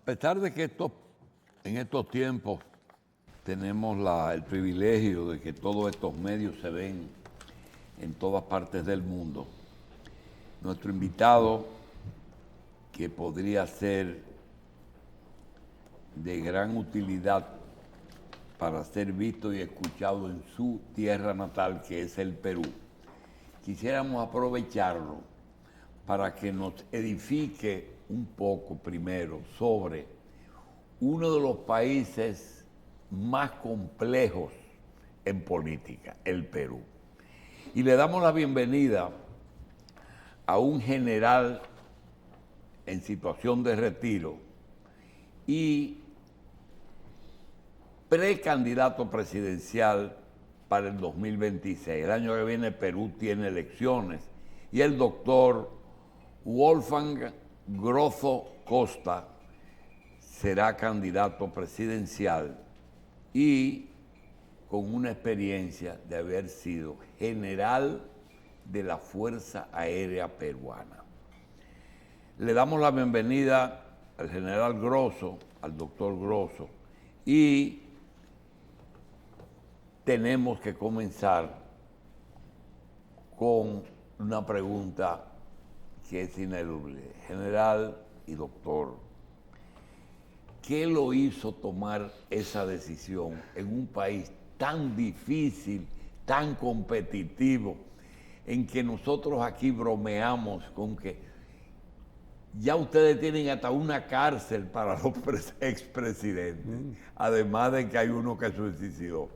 pesar de que en estos tiempos tenemos el privilegio de que todos estos medios se ven en todas partes del mundo, nuestro invitado, que podría ser de gran utilidad para ser visto y escuchado en su tierra natal, que es el Perú, quisiéramos aprovecharlo para que nos edifique un poco primero sobre uno de los países más complejos en política, el Perú. Y le damos la bienvenida a un general en situación de retiro y precandidato presidencial para el 2026. El año que viene Perú tiene elecciones y el doctor Wolfgang Grosso Costa será candidato presidencial y con una experiencia de haber sido general de la Fuerza Aérea Peruana. Le damos la bienvenida al general Grosso, al doctor Grosso, y tenemos que comenzar con una pregunta que es ineludible. General y doctor, ¿qué lo hizo tomar esa decisión en un país tan difícil, tan competitivo, en que nosotros aquí bromeamos con que ya ustedes tienen hasta una cárcel para los expresidentes, además de que hay uno que suicidó?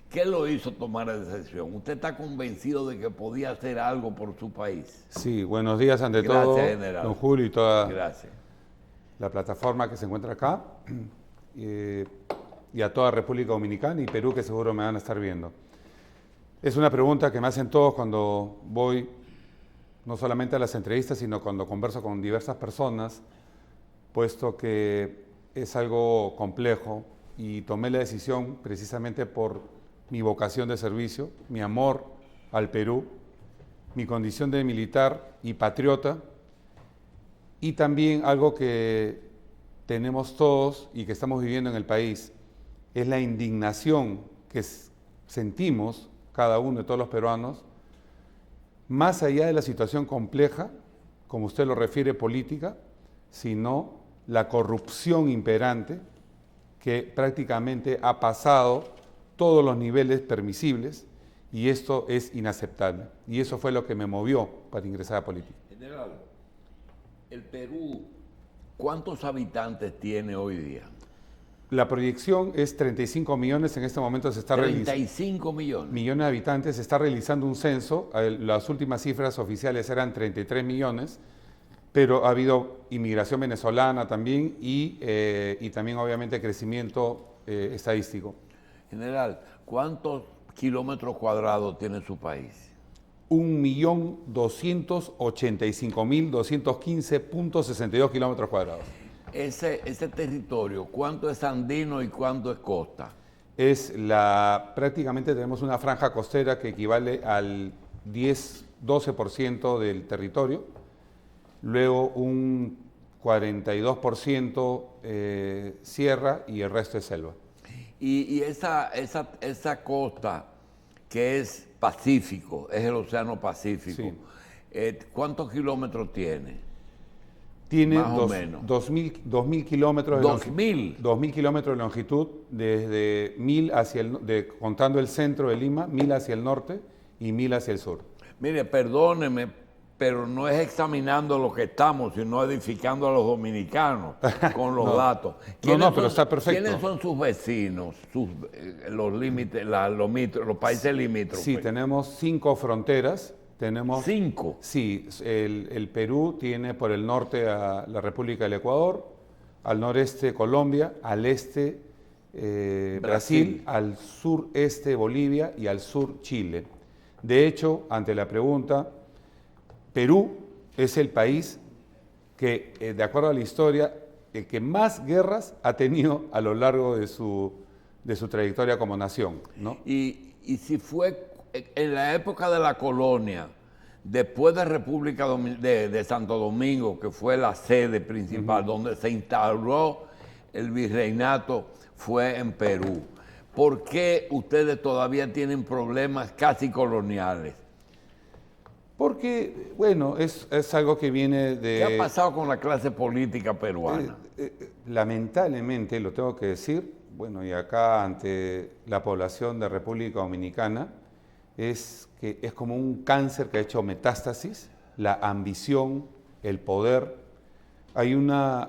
¿Qué lo hizo tomar esa decisión? ¿Usted está convencido de que podía hacer algo por su país? Sí, buenos días ante Gracias, todo, general. don Julio y toda Gracias. la plataforma que se encuentra acá, y a toda República Dominicana y Perú, que seguro me van a estar viendo. Es una pregunta que me hacen todos cuando voy, no solamente a las entrevistas, sino cuando converso con diversas personas, puesto que es algo complejo y tomé la decisión precisamente por mi vocación de servicio, mi amor al Perú, mi condición de militar y patriota, y también algo que tenemos todos y que estamos viviendo en el país, es la indignación que sentimos cada uno de todos los peruanos, más allá de la situación compleja, como usted lo refiere, política, sino la corrupción imperante que prácticamente ha pasado todos los niveles permisibles, y esto es inaceptable. Y eso fue lo que me movió para ingresar a política. General, el Perú, ¿cuántos habitantes tiene hoy día? La proyección es 35 millones, en este momento se está 35 millones. Millones de habitantes, se está realizando un censo, las últimas cifras oficiales eran 33 millones, pero ha habido inmigración venezolana también y también obviamente crecimiento estadístico. General, ¿cuántos kilómetros cuadrados tiene su país? 1.285.215.62 kilómetros cuadrados. Ese territorio, ¿cuánto es andino y cuánto es costa? Prácticamente tenemos una franja costera que equivale al 10-12% del territorio, luego un 42% sierra y el resto es selva. Y esa costa que es Pacífico, es el Océano Pacífico, Sí. ¿Cuántos kilómetros tiene? Tiene Más o menos. 2.000 kilómetros de 2.000. 2.000 kilómetros de longitud, desde 1.000 contando el centro de Lima, 1.000 hacia el norte y 1.000 hacia el sur. Mire, perdóneme, pero no es examinando lo que estamos, sino edificando a los dominicanos con los datos. Pero está perfecto. ¿Quiénes son sus vecinos, los límites, los países limítrofes? Sí, tenemos 5 fronteras. Tenemos 5. Sí, el Perú tiene por el norte a la República del Ecuador, al noreste Colombia, al este Brasil, al sureste Bolivia y al sur Chile. De hecho, ante la pregunta, Perú es el país que, de acuerdo a la historia, el que más guerras ha tenido a lo largo de su trayectoria como nación, ¿no? Y si fue en la época de la colonia, después de República de Santo Domingo, que fue la sede principal, donde se instauró el virreinato fue en Perú. ¿Por qué ustedes todavía tienen problemas casi coloniales? Porque, bueno, es algo que viene de... ¿Qué ha pasado con la clase política peruana? Lamentablemente, lo tengo que decir, bueno, y acá ante la población de República Dominicana, es que es como un cáncer que ha hecho metástasis, la ambición, el poder. Hay una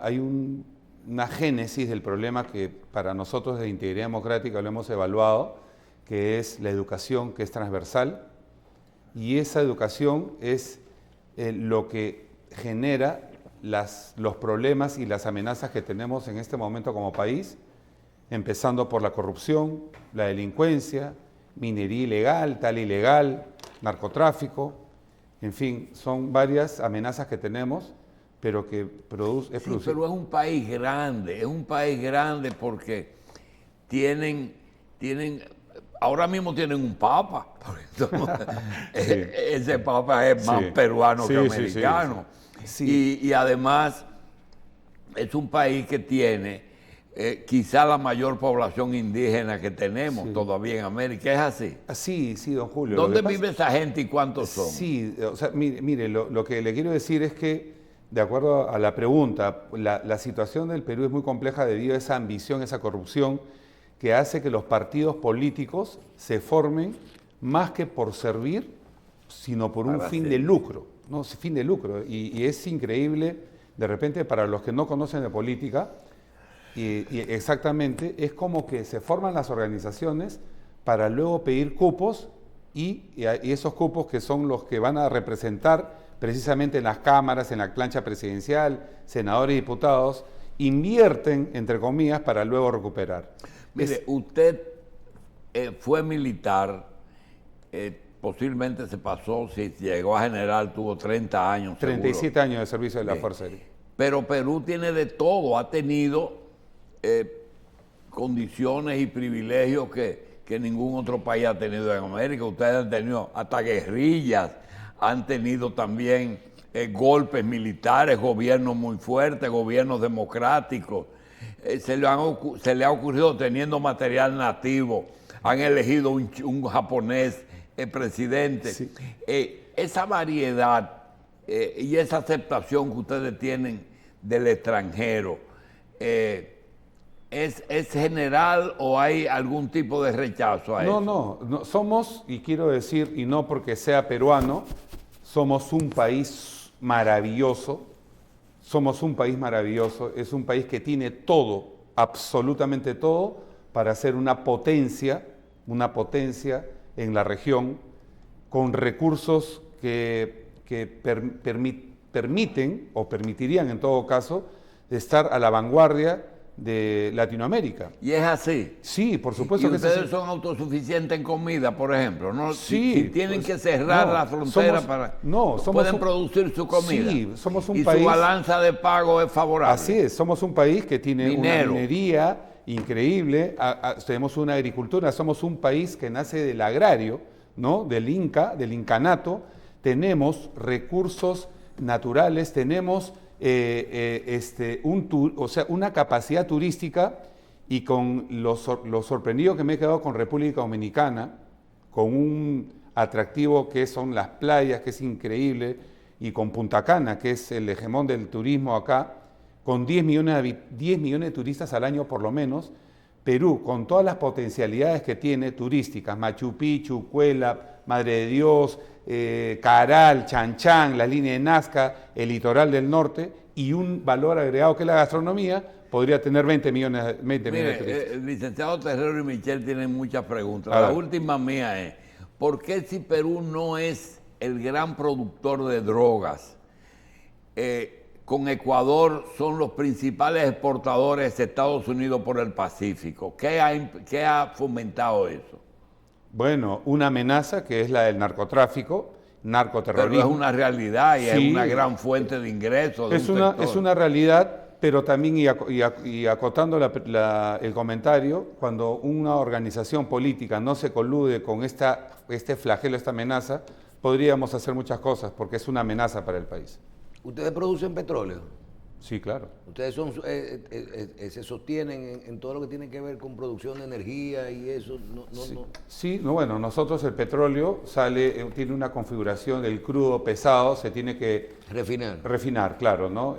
génesis del problema que para nosotros de Integridad Democrática lo hemos evaluado, que es la educación, que es transversal, y esa educación es lo que genera los problemas y las amenazas que tenemos en este momento como país, empezando por la corrupción, la delincuencia, minería ilegal, tal ilegal, narcotráfico, en fin, son varias amenazas que tenemos, pero que Pero es un país grande porque tienen ahora mismo tienen un papa, ese papa es más peruano que americano. Sí. Y además es un país que tiene quizá la mayor población indígena que tenemos todavía en América. ¿Es así? Sí, don Julio. ¿Dónde vive esa gente y cuántos son? Sí, o sea, mire lo que le quiero decir es que, de acuerdo a la pregunta, la situación del Perú es muy compleja debido a esa ambición, esa corrupción, que hace que los partidos políticos se formen más que por servir, sino por un fin de lucro, ¿no? Fin de lucro. Y es increíble, de repente, para los que no conocen de política, y exactamente, es como que se forman las organizaciones para luego pedir cupos y esos cupos que son los que van a representar precisamente en las cámaras, en la plancha presidencial, senadores y diputados, invierten, entre comillas, para luego recuperar. Mire, usted fue militar, posiblemente se pasó, si llegó a general, tuvo 30 años. 37 seguro. años de servicio de la Fuerza Aérea. Pero Perú tiene de todo, ha tenido condiciones y privilegios que ningún otro país ha tenido en América. Ustedes han tenido hasta guerrillas, han tenido también golpes militares, gobiernos muy fuertes, gobiernos democráticos. Se le ha ocurrido teniendo material nativo, han elegido un japonés presidente. Sí. Esa variedad y esa aceptación que ustedes tienen del extranjero, ¿es general o hay algún tipo de rechazo a eso? No, somos, y quiero decir, y no porque sea peruano, somos un país maravilloso. Somos un país maravilloso, es un país que tiene todo, absolutamente todo, para ser una potencia en la región, con recursos que permiten, o permitirían en todo caso, estar a la vanguardia de Latinoamérica. ¿Y es así? Sí, por supuesto ¿Y que ustedes son autosuficientes en comida, por ejemplo? ¿No? Sí. Si tienen que cerrar la frontera pueden producir su comida. Sí, somos un y país... su balanza de pago es favorable. Así es, somos un país que tiene una minería increíble, tenemos una agricultura, somos un país que nace del agrario, ¿no? Del incanato, tenemos recursos naturales, tenemos una capacidad turística, y con lo sorprendido que me he quedado con República Dominicana, con un atractivo que son las playas, que es increíble, y con Punta Cana, que es el hegemón del turismo acá, con 10 millones de turistas al año por lo menos. Perú, con todas las potencialidades que tiene turísticas, Machu Picchu, Cuela, Madre de Dios, Caral, Chan, la línea de Nazca, el litoral del norte, y un valor agregado que es la gastronomía, podría tener 20 millones de turistas. El licenciado Terrero y Michel tienen muchas preguntas. La última mía es, ¿por qué si Perú no es el gran productor de drogas, con Ecuador son los principales exportadores de Estados Unidos por el Pacífico? ¿Qué ha fomentado eso? Bueno, una amenaza que es la del narcotráfico, narcoterrorismo. Pero es una realidad y es una gran fuente de ingresos. Es una realidad, pero también, y acotando el comentario, cuando una organización política no se colude con este flagelo, esta amenaza, podríamos hacer muchas cosas, porque es una amenaza para el país. ¿Ustedes producen petróleo? Sí, claro. Ustedes se sostienen en todo lo que tiene que ver con producción de energía y eso. Sí, bueno, nosotros el petróleo tiene una configuración del crudo pesado, se tiene que refinar, claro, ¿no?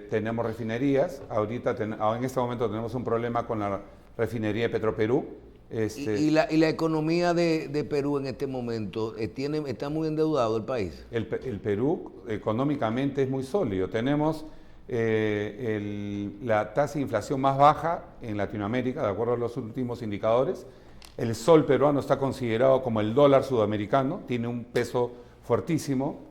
Tenemos refinerías, ahorita en este momento tenemos un problema con la refinería de Petroperú. ¿Y la economía de Perú en este momento está muy endeudado el país? El Perú económicamente es muy sólido. Tenemos la tasa de inflación más baja en Latinoamérica, de acuerdo a los últimos indicadores. El sol peruano está considerado como el dólar sudamericano, tiene un peso fuertísimo.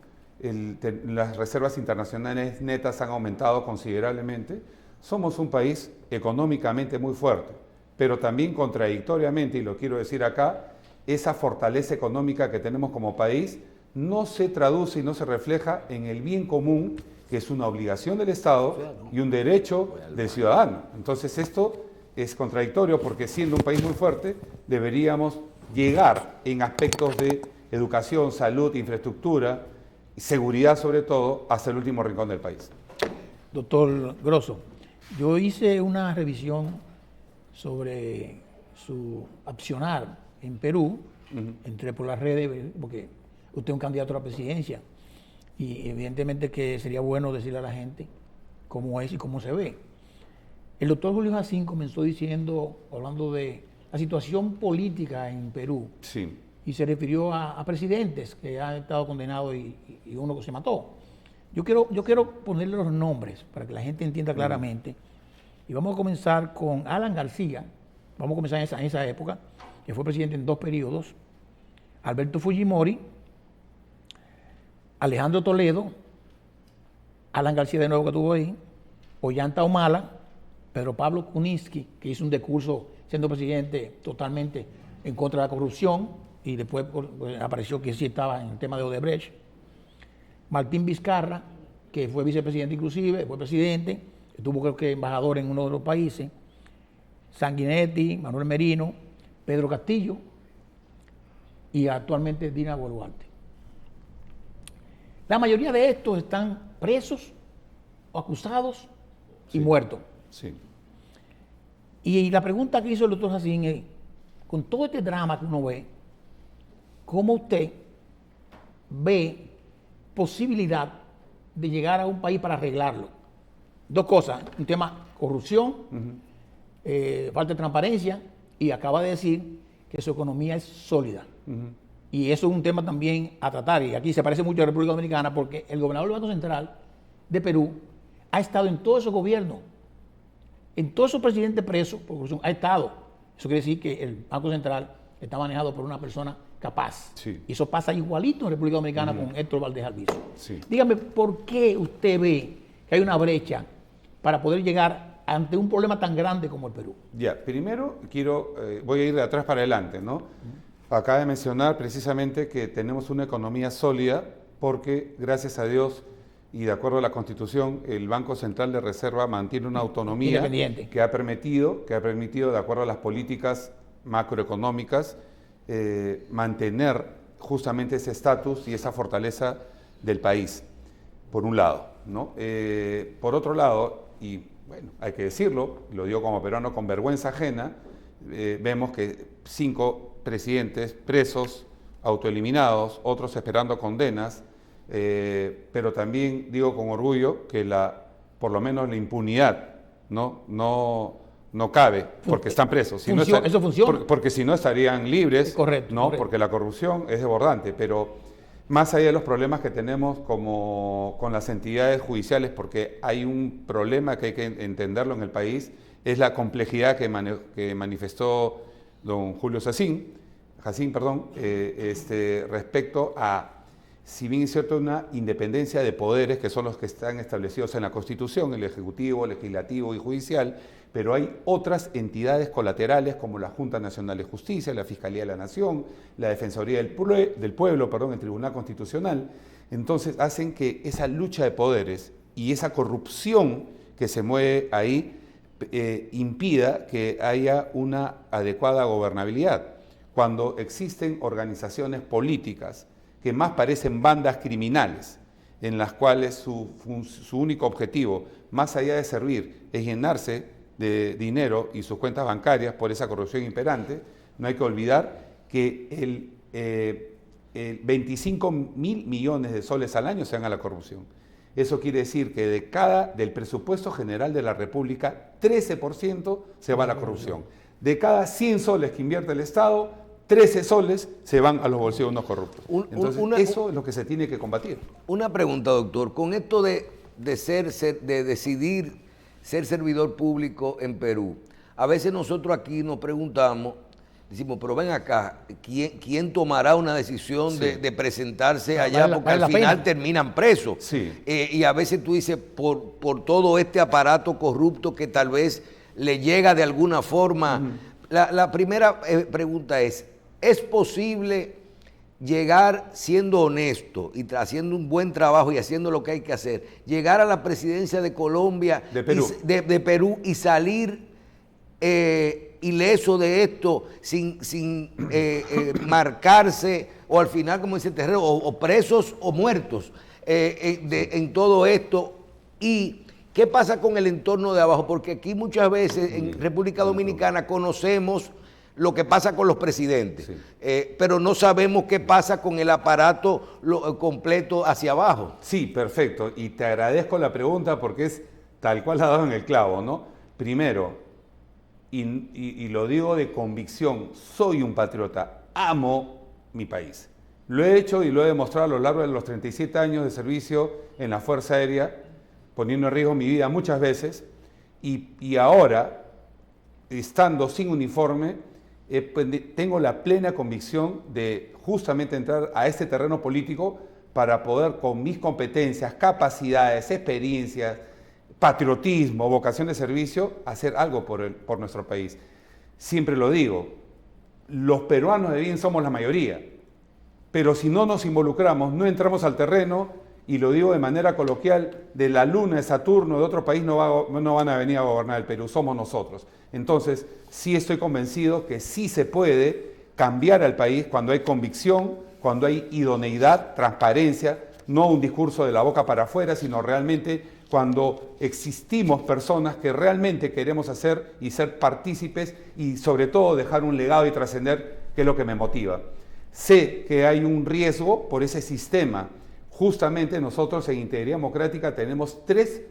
Las reservas internacionales netas han aumentado considerablemente. Somos un país económicamente muy fuerte, pero también contradictoriamente, y lo quiero decir acá, esa fortaleza económica que tenemos como país no se traduce y no se refleja en el bien común, que es una obligación del Estado y un derecho del ciudadano. Entonces esto es contradictorio porque siendo un país muy fuerte deberíamos llegar en aspectos de educación, salud, infraestructura, seguridad sobre todo, hasta el último rincón del país. Doctor Grosso, yo hice una revisión sobre su accionar en Perú, entré por las redes, porque usted es un candidato a la presidencia, y evidentemente que sería bueno decirle a la gente cómo es y cómo se ve. El doctor Julio Jacín comenzó hablando de la situación política en Perú, sí, y se refirió a presidentes que han estado condenados y uno que se mató. Yo quiero ponerle los nombres para que la gente entienda claramente. Y vamos a comenzar con Alan García, vamos a comenzar en esa época, que fue presidente en 2 periodos, Alberto Fujimori, Alejandro Toledo, Alan García de nuevo que estuvo ahí, Ollanta Humala, Pedro Pablo Kuczynski, que hizo un discurso siendo presidente totalmente en contra de la corrupción y después apareció que sí estaba en el tema de Odebrecht, Martín Vizcarra, que fue vicepresidente inclusive, fue presidente, estuvo creo que embajador en uno de los países, Sanguinetti, Manuel Merino, Pedro Castillo y actualmente Dina Boluarte. La mayoría de estos están presos o acusados y muertos. Sí. Y la pregunta que hizo el doctor Jacín es, con todo este drama que uno ve, ¿cómo usted ve posibilidad de llegar a un país para arreglarlo? 2 cosas, un tema corrupción, falta de transparencia, y acaba de decir que su economía es sólida. Y eso es un tema también a tratar, y aquí se parece mucho a la República Dominicana, porque el gobernador del Banco Central de Perú ha estado en todos esos gobiernos, en todos esos presidentes presos por corrupción, ha estado. Eso quiere decir que el Banco Central está manejado por una persona capaz. Sí. Y eso pasa igualito en República Dominicana con Héctor Valdés Albizu. Sí. Dígame, ¿por qué usted ve que hay una brecha para poder llegar ante un problema tan grande como el Perú? Ya, primero voy a ir de atrás para adelante, ¿no? Acaba de mencionar precisamente que tenemos una economía sólida porque, gracias a Dios y de acuerdo a la Constitución, el Banco Central de Reserva mantiene una autonomía que ha permitido, de acuerdo a las políticas macroeconómicas, mantener justamente ese estatus y esa fortaleza del país, por un lado, ¿no? Por otro lado, y bueno, hay que decirlo, lo digo como peruano con vergüenza ajena, vemos que 5 presidentes presos, autoeliminados, otros esperando condenas, pero también digo con orgullo que por lo menos la impunidad no cabe porque están presos. Eso funciona. Porque si no estarían libres, correcto, ¿no? correcto. Porque la corrupción es desbordante, pero más allá de los problemas que tenemos con las entidades judiciales, porque hay un problema que hay que entenderlo en el país, es la complejidad que manifestó don Julio Jacín, respecto a, si bien es cierto, una independencia de poderes que son los que están establecidos en la Constitución, el Ejecutivo, Legislativo y Judicial, pero hay otras entidades colaterales como la Junta Nacional de Justicia, la Fiscalía de la Nación, la Defensoría del Pueblo, el Tribunal Constitucional. Entonces hacen que esa lucha de poderes y esa corrupción que se mueve ahí impida que haya una adecuada gobernabilidad. Cuando existen organizaciones políticas que más parecen bandas criminales, en las cuales su único objetivo, más allá de servir, es llenarse de dinero y sus cuentas bancarias por esa corrupción imperante, no hay que olvidar que el 25.000 millones de soles al año se van a la corrupción. Eso quiere decir que del presupuesto general de la República, 13% se va a la corrupción. De cada 100 soles que invierte el Estado, 13 soles se van a los bolsillos de unos corruptos. Entonces, eso es lo que se tiene que combatir. Una pregunta, doctor. Con esto de decidir ser servidor público en Perú, a veces nosotros aquí nos preguntamos, decimos, pero ven acá, ¿quién tomará una decisión de presentarse allá? Porque al final terminan presos. Sí. Y a veces tú dices, por todo este aparato corrupto que tal vez le llega de alguna forma. La primera pregunta ¿es posible llegar siendo honesto y haciendo un buen trabajo y haciendo lo que hay que hacer, llegar a la presidencia de Colombia, de Perú y salir ileso de esto sin marcarse, o al final, como dice Terrero, o presos o muertos en todo esto? ¿Y qué pasa con el entorno de abajo? Porque aquí muchas veces en República Dominicana conocemos lo que pasa con los presidentes, sí, pero no sabemos qué pasa con el aparato completo hacia abajo. Sí, perfecto. Y te agradezco la pregunta porque es tal cual la has dado en el clavo, ¿no? Primero, y lo digo de convicción, soy un patriota, amo mi país. Lo he hecho y lo he demostrado a lo largo de los 37 años de servicio en la Fuerza Aérea, poniendo en riesgo mi vida muchas veces, y ahora, estando sin uniforme, tengo la plena convicción de justamente entrar a este terreno político para poder, con mis competencias, capacidades, experiencias, patriotismo, vocación de servicio, hacer algo por nuestro país. Siempre lo digo, los peruanos de bien somos la mayoría, pero si no nos involucramos, no entramos al terreno, y lo digo de manera coloquial, de la luna, de Saturno, de otro país no van a venir a gobernar el Perú, somos nosotros. Entonces, sí estoy convencido que sí se puede cambiar al país cuando hay convicción, cuando hay idoneidad, transparencia, no un discurso de la boca para afuera, sino realmente cuando existimos personas que realmente queremos hacer y ser partícipes y sobre todo dejar un legado y trascender, que es lo que me motiva. Sé que hay un riesgo por ese sistema. Justamente nosotros en Integridad Democrática tenemos tres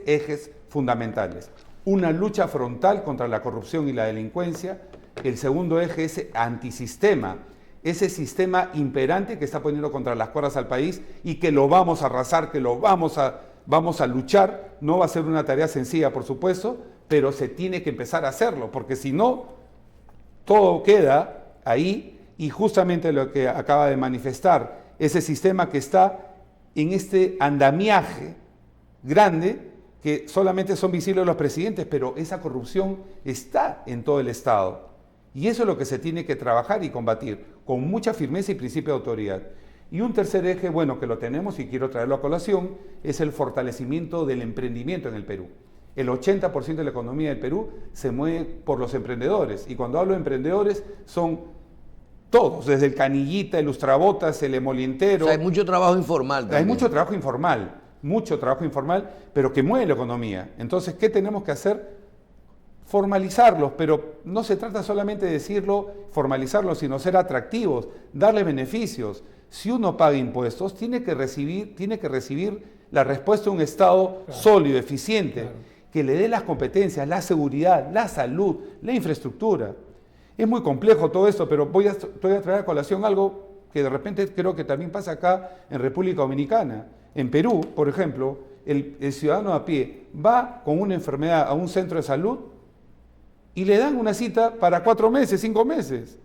ejes fundamentales. Una lucha frontal contra la corrupción y la delincuencia. El segundo eje es antisistema, ese sistema imperante que está poniendo contra las cuerdas al país y que lo vamos a arrasar, que lo vamos a luchar. No va a ser una tarea sencilla, por supuesto, pero se tiene que empezar a hacerlo, porque si no, todo queda ahí. Y justamente lo que acaba de manifestar, ese sistema que está en este andamiaje grande, que solamente son visibles los presidentes, pero esa corrupción está en todo el Estado. Y eso es lo que se tiene que trabajar y combatir, con mucha firmeza y principio de autoridad. Y un tercer eje, bueno, que lo tenemos y quiero traerlo a colación, es el fortalecimiento del emprendimiento en el Perú. El 80% de la economía del Perú se mueve por los emprendedores. Y cuando hablo de emprendedores, son todos, desde el canillita, el lustrabotas, el emolientero. O sea, hay mucho trabajo informal también. Hay mucho trabajo informal, pero que mueve la economía. Entonces, ¿qué tenemos que hacer? Formalizarlos, pero no se trata solamente de decirlo, formalizarlos, sino ser atractivos, darles beneficios. Si uno paga impuestos, tiene que recibir la respuesta de un Estado sólido, eficiente, que le dé las competencias, la seguridad, la salud, la infraestructura. Es muy complejo todo esto, pero voy a traer a colación algo que de repente creo que también pasa acá en República Dominicana. En Perú, por ejemplo, el ciudadano a pie va con una enfermedad a un centro de salud y le dan una cita para 4 meses, 5 meses.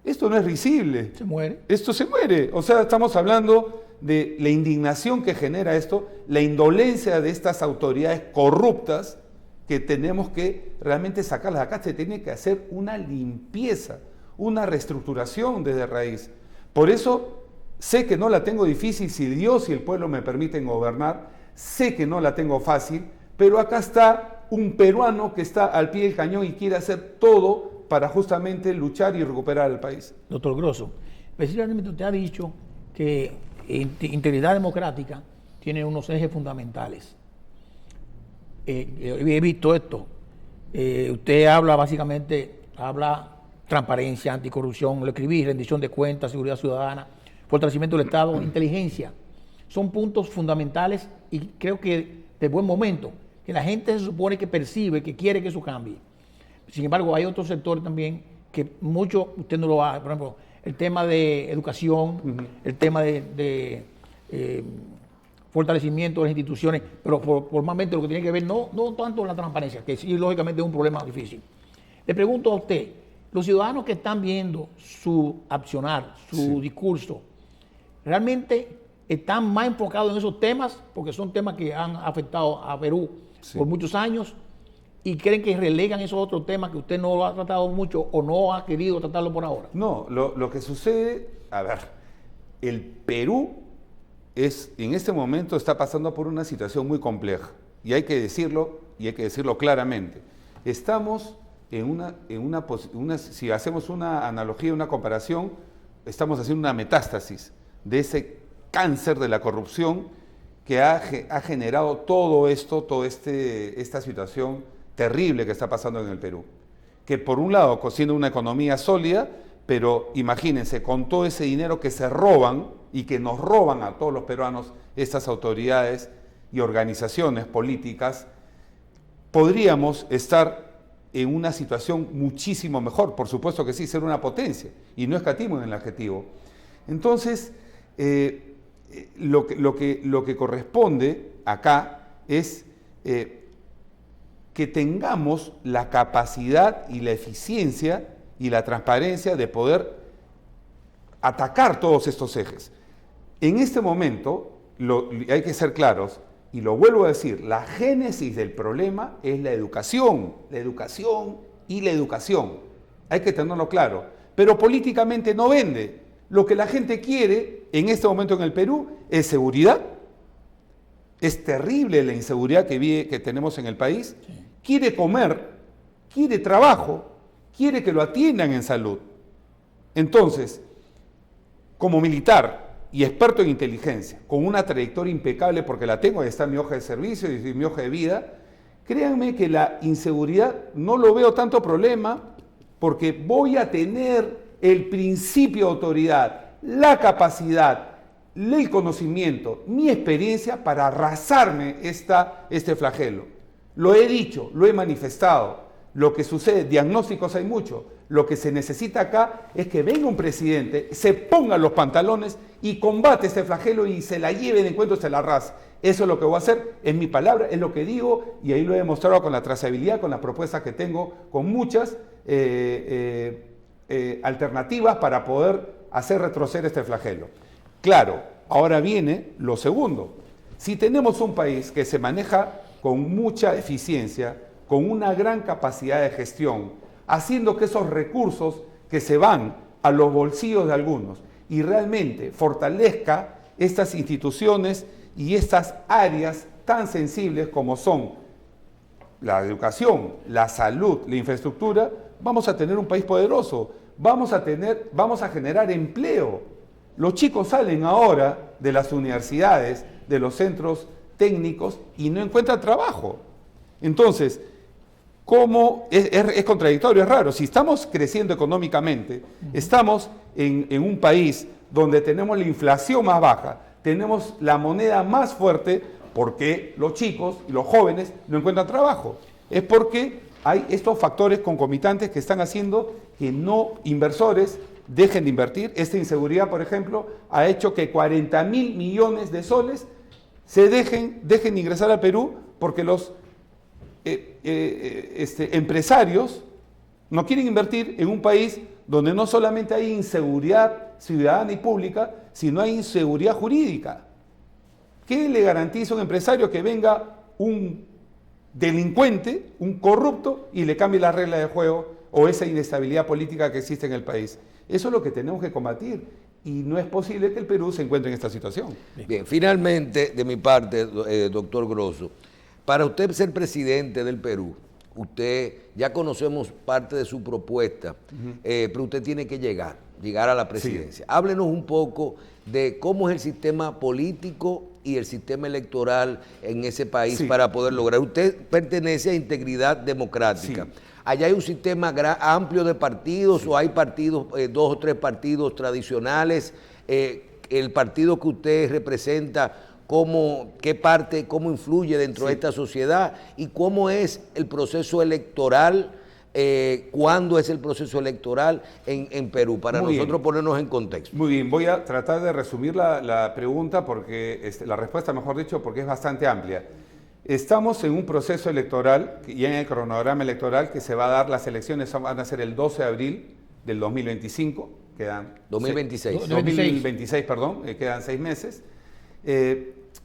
Esto no es risible. Se muere. Esto se muere. O sea, estamos hablando de la indignación que genera esto, la indolencia de estas autoridades corruptas, que tenemos que realmente sacarlas de acá. Se tiene que hacer una limpieza, una reestructuración desde raíz. Por eso sé que no la tengo difícil si Dios y el pueblo me permiten gobernar, sé que no la tengo fácil, pero acá está un peruano que está al pie del cañón y quiere hacer todo para justamente luchar y recuperar el país. Doctor Grosso, precisamente usted ha dicho que integridad democrática tiene unos ejes fundamentales. He visto esto. Usted habla básicamente, transparencia, anticorrupción, lo escribí, rendición de cuentas, seguridad ciudadana, fortalecimiento del Estado, inteligencia. Son puntos fundamentales y creo que de buen momento, que la gente se supone que percibe, que quiere que eso cambie. Sin embargo, hay otros sectores también que mucho usted no lo hace. Por ejemplo, el tema de educación, el tema de fortalecimiento de las instituciones, pero formalmente lo que tiene que ver no tanto la transparencia, que sí, lógicamente es un problema difícil. Le pregunto a usted, los ciudadanos que están viendo su accionar, su discurso, ¿realmente están más enfocados en esos temas? Porque son temas que han afectado a Perú por muchos años, y creen que relegan esos otros temas que usted no lo ha tratado mucho o no ha querido tratarlo por ahora. No, lo que sucede, a ver, el Perú en este momento está pasando por una situación muy compleja, y hay que decirlo claramente. Estamos si hacemos una analogía, una comparación, estamos haciendo una metástasis de ese cáncer de la corrupción que ha generado todo esto, esta situación terrible que está pasando en el Perú. Que por un lado, siendo una economía sólida, pero imagínense, con todo ese dinero que se roban y que nos roban a todos los peruanos, estas autoridades y organizaciones políticas, podríamos estar en una situación muchísimo mejor, por supuesto que sí, ser una potencia, y no escatimo en el adjetivo. Entonces, lo que corresponde acá es que tengamos la capacidad y la eficiencia y la transparencia de poder atacar todos estos ejes. En este momento, hay que ser claros, y lo vuelvo a decir, la génesis del problema es la educación y la educación. Hay que tenerlo claro, pero políticamente no vende. Lo que la gente quiere en este momento en el Perú es seguridad. Es terrible la inseguridad que tenemos en el país. Sí. Quiere comer, quiere trabajo, quiere que lo atiendan en salud. Entonces, como militar y experto en inteligencia, con una trayectoria impecable, porque la tengo, ahí está mi hoja de servicio y mi hoja de vida, créanme que la inseguridad no lo veo tanto problema, porque voy a tener el principio de autoridad, la capacidad, el conocimiento, mi experiencia para arrasarme este flagelo. Lo he dicho, lo he manifestado. Lo que sucede, diagnósticos hay muchos. Lo que se necesita acá es que venga un presidente, se ponga los pantalones y combate este flagelo y se la lleve de encuentro, se la arrasa. Eso es lo que voy a hacer, es mi palabra, es lo que digo, y ahí lo he demostrado con la trazabilidad, con las propuestas que tengo, con muchas alternativas para poder hacer retroceder este flagelo. Claro, ahora viene lo segundo. Si tenemos un país que se maneja con mucha eficiencia, con una gran capacidad de gestión, haciendo que esos recursos que se van a los bolsillos de algunos y realmente fortalezca estas instituciones y estas áreas tan sensibles como son la educación, la salud, la infraestructura, vamos a tener un país poderoso, vamos a generar empleo. Los chicos salen ahora de las universidades, de los centros técnicos y no encuentran trabajo. Entonces, ¿cómo es contradictorio? Es raro. Si estamos creciendo económicamente, estamos en un país donde tenemos la inflación más baja, tenemos la moneda más fuerte, porque los chicos y los jóvenes no encuentran trabajo. Es porque hay estos factores concomitantes que están haciendo que no inversores dejen de invertir. Esta inseguridad, por ejemplo, ha hecho que 40.000 millones de soles se dejen de ingresar al Perú porque los empresarios no quieren invertir en un país donde no solamente hay inseguridad ciudadana y pública, sino hay inseguridad jurídica. ¿Qué le garantiza a un empresario que venga un delincuente, un corrupto, y le cambie las reglas de juego o esa inestabilidad política que existe en el país? Eso es lo que tenemos que combatir, y no es posible que el Perú se encuentre en esta situación. Bien, finalmente, de mi parte, doctor Grosso, para usted ser presidente del Perú, Usted, ya conocemos parte de su propuesta, pero usted tiene que llegar a la presidencia. Sí. Háblenos un poco de cómo es el sistema político y el sistema electoral en ese país para poder lograr. Usted pertenece a Integridad Democrática. Sí. Allá hay un sistema amplio de partidos, o hay partidos, 2 o 3 partidos tradicionales. El partido que usted representa, cómo influye dentro de esta sociedad, y cómo es el proceso electoral, cuándo es el proceso electoral en Perú, para nosotros ponernos en contexto. Muy bien, voy a tratar de resumir la pregunta, porque la respuesta, mejor dicho, porque es bastante amplia. Estamos en un proceso electoral, y en el cronograma electoral que se va a dar, las elecciones van a ser el 12 de abril del 2025, quedan 2026, perdón, quedan 6 meses.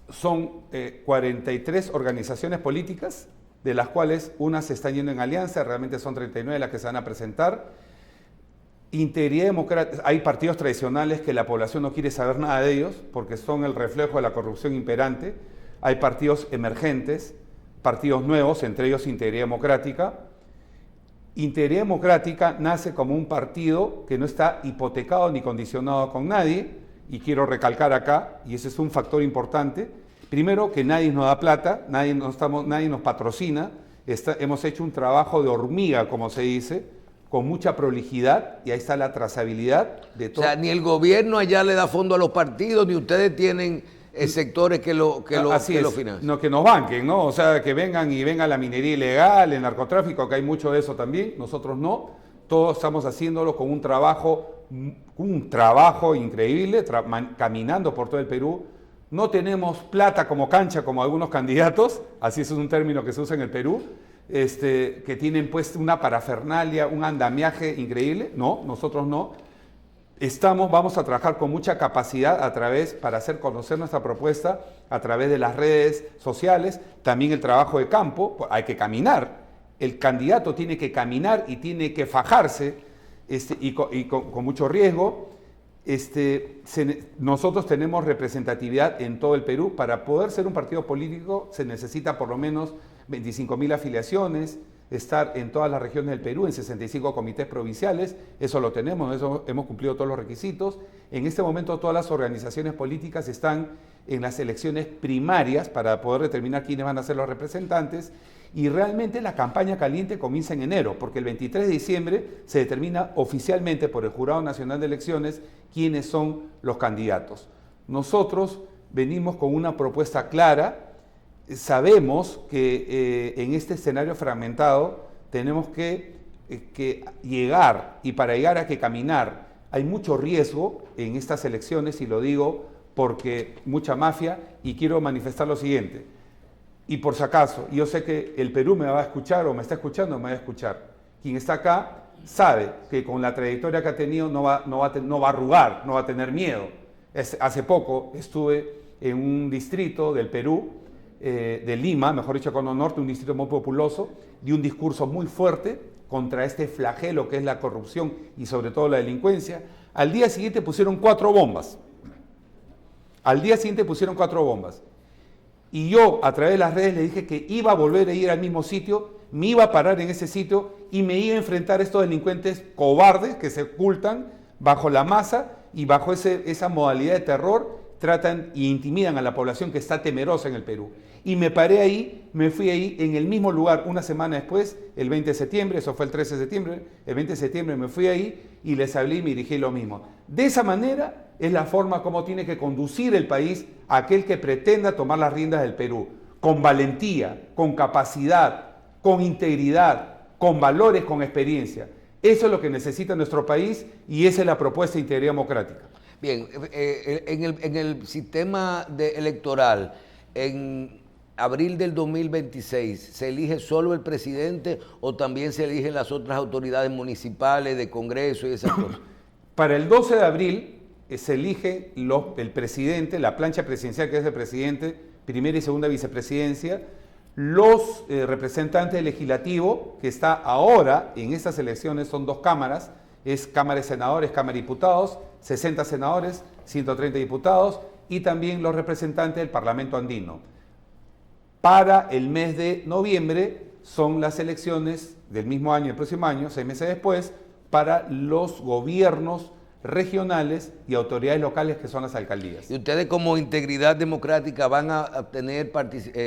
Son 43 organizaciones políticas, de las cuales unas se están yendo en alianza, realmente son 39 las que se van a presentar. Integridad Democrática, hay partidos tradicionales que la población no quiere saber nada de ellos, porque son el reflejo de la corrupción imperante. Hay partidos emergentes, partidos nuevos, entre ellos Integridad Democrática. Integridad Democrática nace como un partido que no está hipotecado ni condicionado con nadie, y quiero recalcar acá, y ese es un factor importante, primero, que nadie nos da plata, nadie nos patrocina, hemos hecho un trabajo de hormiga, como se dice, con mucha prolijidad, y ahí está la trazabilidad de todo. O sea, ni el gobierno allá le da fondo a los partidos, ni ustedes tienen sectores que lo financian. No, que nos banquen, ¿no? O sea, que venga la minería ilegal, el narcotráfico, que hay mucho de eso también, nosotros no. Todos estamos haciéndolo con un trabajo increíble, caminando por todo el Perú. No tenemos plata como cancha, como algunos candidatos, así es un término que se usa en el Perú, que tienen pues una parafernalia, un andamiaje increíble. No, nosotros no. Vamos a trabajar con mucha capacidad para hacer conocer nuestra propuesta a través de las redes sociales, también el trabajo de campo, hay que caminar. El candidato tiene que caminar y tiene que fajarse, y con mucho riesgo. Nosotros tenemos representatividad en todo el Perú. Para poder ser un partido político se necesita por lo menos 25.000 afiliaciones, estar en todas las regiones del Perú, en 65 comités provinciales, eso lo tenemos, eso hemos cumplido todos los requisitos. En este momento todas las organizaciones políticas están en las elecciones primarias para poder determinar quiénes van a ser los representantes, y realmente la campaña caliente comienza en enero, porque el 23 de diciembre se determina oficialmente por el Jurado Nacional de Elecciones quiénes son los candidatos. Nosotros venimos con una propuesta clara. Sabemos que en este escenario fragmentado tenemos que llegar, y para llegar hay que caminar. Hay mucho riesgo en estas elecciones, y lo digo porque mucha mafia, y quiero manifestar lo siguiente. Y por si acaso, yo sé que el Perú me va a escuchar, o me está escuchando, me va a escuchar. Quien está acá sabe que con la trayectoria que ha tenido no va a arrugar, no va a tener miedo. Hace poco estuve en un distrito del Perú, de Lima, mejor dicho, Cono Norte, un distrito muy populoso, di un discurso muy fuerte contra este flagelo que es la corrupción y sobre todo la delincuencia. Al día siguiente pusieron 4 bombas. Y yo, a través de las redes, le dije que iba a volver a ir al mismo sitio, me iba a parar en ese sitio y me iba a enfrentar a estos delincuentes cobardes que se ocultan bajo la masa y bajo esa modalidad de terror, tratan y intimidan a la población que está temerosa en el Perú. Y me paré ahí, me fui ahí, en el mismo lugar, una semana después, el 20 de septiembre, eso fue el 13 de septiembre, el 20 de septiembre me fui ahí y les hablé y me dirigí lo mismo. De esa manera es la forma como tiene que conducir el país aquel que pretenda tomar las riendas del Perú, con valentía, con capacidad, con integridad, con valores, con experiencia. Eso es lo que necesita nuestro país, y esa es la propuesta de Integridad Democrática. Bien, en el sistema electoral, en abril del 2026, ¿se elige solo el presidente o también se eligen las otras autoridades municipales, de Congreso y esas cosas? Para el 12 de abril se elige el presidente, la plancha presidencial, que es el presidente, primera y segunda vicepresidencia, los representantes del legislativo, que está ahora en estas elecciones, son 2 cámaras, es Cámara de Senadores, Cámara de Diputados, 60 senadores, 130 diputados, y también los representantes del Parlamento andino. Para el mes de noviembre son las elecciones del mismo año, el próximo año, 6 meses después, para los gobiernos regionales y autoridades locales que son las alcaldías. Y ustedes como Integridad Democrática van a tener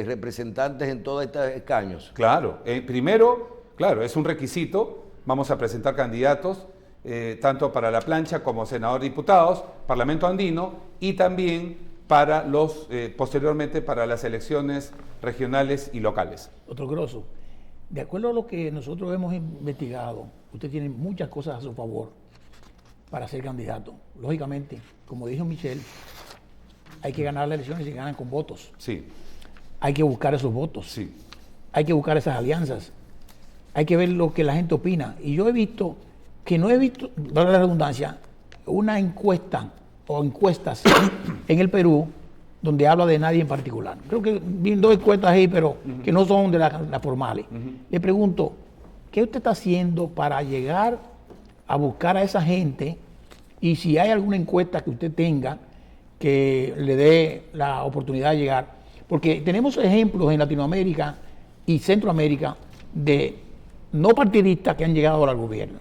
representantes en todos estos escaños. Claro, primero, claro, es un requisito, vamos a presentar candidatos tanto para la plancha como senador diputados, Parlamento Andino y también para posteriormente para las elecciones regionales y locales. Otro Grosso, de acuerdo a lo que nosotros hemos investigado, usted tiene muchas cosas a su favor para ser candidato. Lógicamente, como dijo Michelle, hay que ganar las elecciones y ganan con votos. Sí. Hay que buscar esos votos. Sí. Hay que buscar esas alianzas. Hay que ver lo que la gente opina. Y yo he visto que no he visto, valga la redundancia, una encuesta o encuestas en el Perú donde habla de nadie en particular. Creo que vi 2 encuestas ahí, pero que no son de las formales. Le pregunto, ¿qué usted está haciendo para llegar a buscar a esa gente? Y si hay alguna encuesta que usted tenga que le dé la oportunidad de llegar, porque tenemos ejemplos en Latinoamérica y Centroamérica de no partidistas que han llegado ahora al gobierno.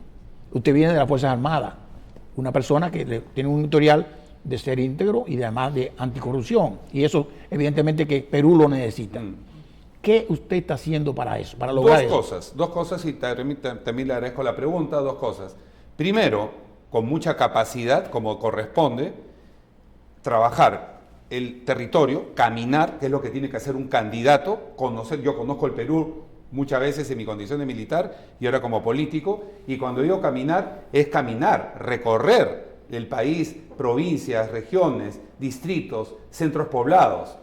Usted viene de las Fuerzas Armadas, una persona que tiene un historial de ser íntegro y además de anticorrupción, y eso evidentemente que Perú lo necesita. ¿Qué usted está haciendo para eso, para lograr eso? Dos cosas, y también le agradezco la pregunta, 2 cosas. Primero, con mucha capacidad, como corresponde, trabajar el territorio, caminar, que es lo que tiene que hacer un candidato, conocer. Yo conozco el Perú muchas veces en mi condición de militar y ahora como político, y cuando digo caminar, es caminar, recorrer el país, provincias, regiones, distritos, centros poblados.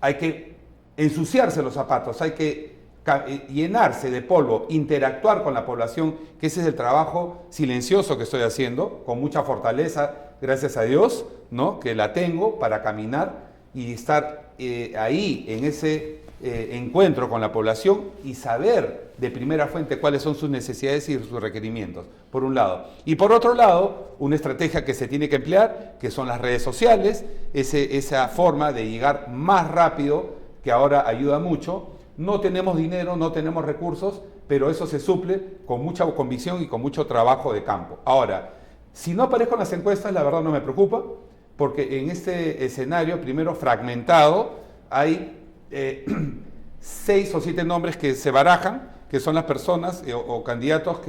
Hay que ensuciarse los zapatos, hay que llenarse de polvo, interactuar con la población, que ese es el trabajo silencioso que estoy haciendo, con mucha fortaleza, gracias a Dios, ¿no?, que la tengo para caminar y estar ahí en ese encuentro con la población y saber de primera fuente cuáles son sus necesidades y sus requerimientos, por un lado. Y por otro lado, una estrategia que se tiene que emplear, que son las redes sociales, esa forma de llegar más rápido, que ahora ayuda mucho. No tenemos dinero, no tenemos recursos, pero eso se suple con mucha convicción y con mucho trabajo de campo. Ahora, si no aparezco en las encuestas, la verdad no me preocupa, porque en este escenario, primero fragmentado, hay 6 o 7 nombres que se barajan, que son las personas o candidatos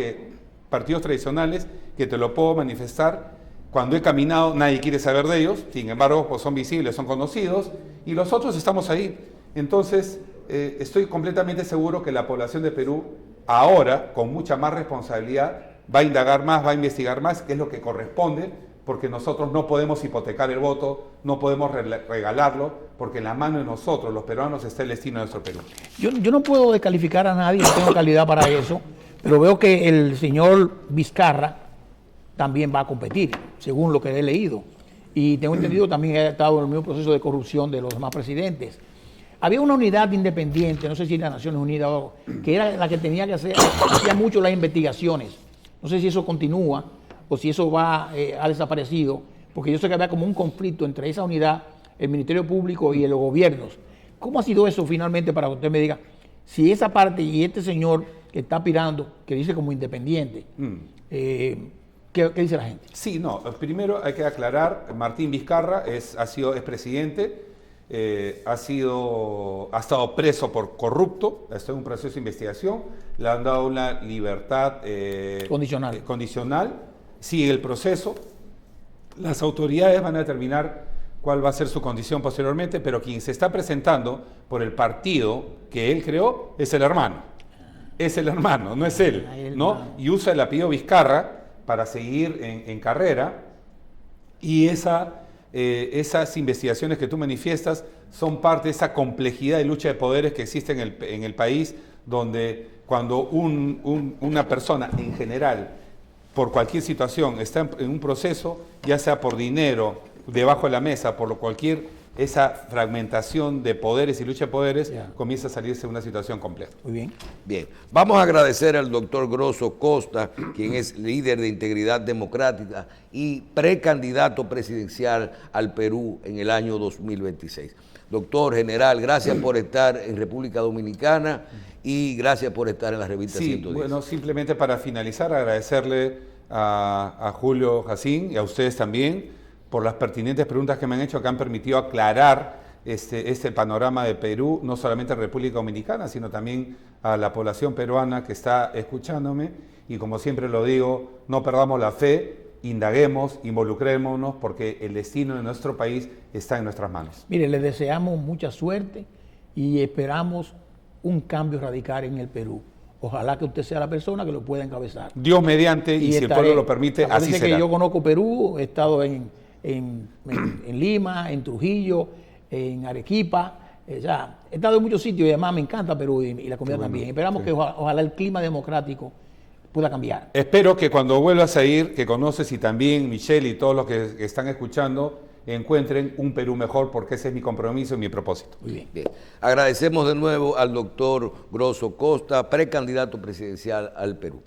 partidos tradicionales, que te lo puedo manifestar. Cuando he caminado, nadie quiere saber de ellos, sin embargo, pues son visibles, son conocidos, y los otros estamos ahí. Entonces, estoy completamente seguro que la población de Perú, ahora, con mucha más responsabilidad, va a indagar más, va a investigar más, que es lo que corresponde, porque nosotros no podemos hipotecar el voto, no podemos regalarlo, porque en la mano de nosotros, los peruanos, está el destino de nuestro Perú. Yo no puedo descalificar a nadie, no tengo calidad para eso, pero veo que el señor Vizcarra también va a competir, según lo que he leído. Y tengo entendido también que ha estado en el mismo proceso de corrupción de los demás presidentes. Había una unidad independiente, no sé si las Naciones Unidas, que era la que tenía que hacer, hacía mucho las investigaciones. No sé si eso continúa o si eso ha desaparecido, porque yo sé que había como un conflicto entre esa unidad, el Ministerio Público y los gobiernos. ¿Cómo ha sido eso finalmente para que usted me diga si esa parte y este señor que está aspirando, que dice como independiente, ¿qué dice la gente? Sí, no, primero hay que aclarar, Martín Vizcarra es presidente, ha estado preso por corrupto, está en un proceso de investigación, le han dado una libertad condicional, sigue el proceso, las autoridades van a determinar cuál va a ser su condición posteriormente, pero quien se está presentando por el partido que él creó es el hermano, no es él, ¿no? Y usa el apellido Vizcarra para seguir en carrera, y esas investigaciones que tú manifiestas son parte de esa complejidad de lucha de poderes que existe en el país, donde cuando una persona en general, por cualquier situación, está en un proceso, ya sea por dinero, debajo de la mesa, por esa fragmentación de poderes y lucha de poderes, comienza a salirse de una situación compleja. Muy bien. Bien, vamos a agradecer al doctor Grosso Costa, quien es líder de Integridad Democrática y precandidato presidencial al Perú en el año 2026. Doctor general, gracias por estar en República Dominicana y gracias por estar en la revista Sí, 110. bueno, simplemente para finalizar, agradecerle a Julio Jacín y a ustedes también por las pertinentes preguntas que me han hecho, que han permitido aclarar este panorama de Perú, no solamente a República Dominicana, sino también a la población peruana que está escuchándome. Y como siempre lo digo, no perdamos la fe, indaguemos, involucrémonos, porque el destino de nuestro país está en nuestras manos. Mire, les deseamos mucha suerte y esperamos un cambio radical en el Perú. Ojalá que usted sea la persona que lo pueda encabezar. Dios mediante, y si el pueblo lo permite, así Acuérdense será. que yo conozco Perú, he estado en Lima, en Trujillo, en Arequipa, ya, he estado en muchos sitios y además me encanta Perú y la comida también. Esperamos que ojalá el clima democrático pueda cambiar. Espero que cuando vuelvas a ir, que conoces, y también Michelle y todos los que están escuchando, encuentren un Perú mejor, porque ese es mi compromiso y mi propósito. Muy bien. Bien. Agradecemos de nuevo al doctor Grosso Costa, precandidato presidencial al Perú.